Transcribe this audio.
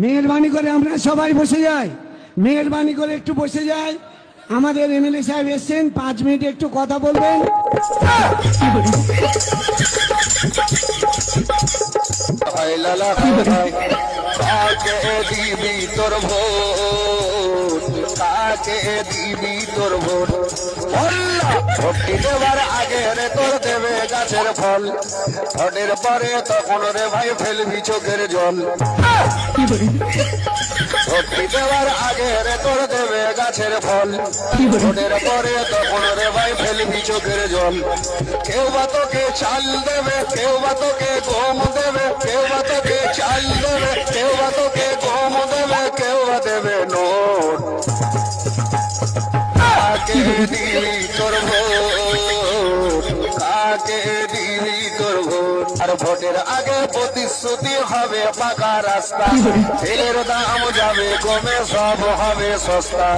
মেহেরবানি করে আমরা সবাই বসে যাই, মেহেরবানি করে একটু বসে যাই। আমাদের এমএলএ সাহেব এসছেন, 5 মিনিট একটু কথা বলবেন। কাকে দিবি তোর ভোট, কাকে দিবি তোর ভোট, ভোটটি দেবার আগে রে তোর দেবে গাছের ফল, ভোটের পরে তখন রে ভাই ফেলবি চোখের জল। ভোটটি দেওয়ার আগে রে তোর দেবে গাছের ফল, ভোটের পরে তখন রে ভাই ফেলবি চোখের জল। কেউ বা তোকে চাল দেবে, কেউ বা তোকে গম দেবে, কেউ বা তোকে চাল দেবে, কেউ বা তোকে গম দেবে, কেউ বা দেবে নোট। কাকে দিবি তোর ভোট, কাকে দিবি তোর ভোট। আর ভোটের আগে প্রতিশ্রুতি হবে পাকা রাস্তা, তেলের দাম যাবে কমে, সব হবে সস্তা।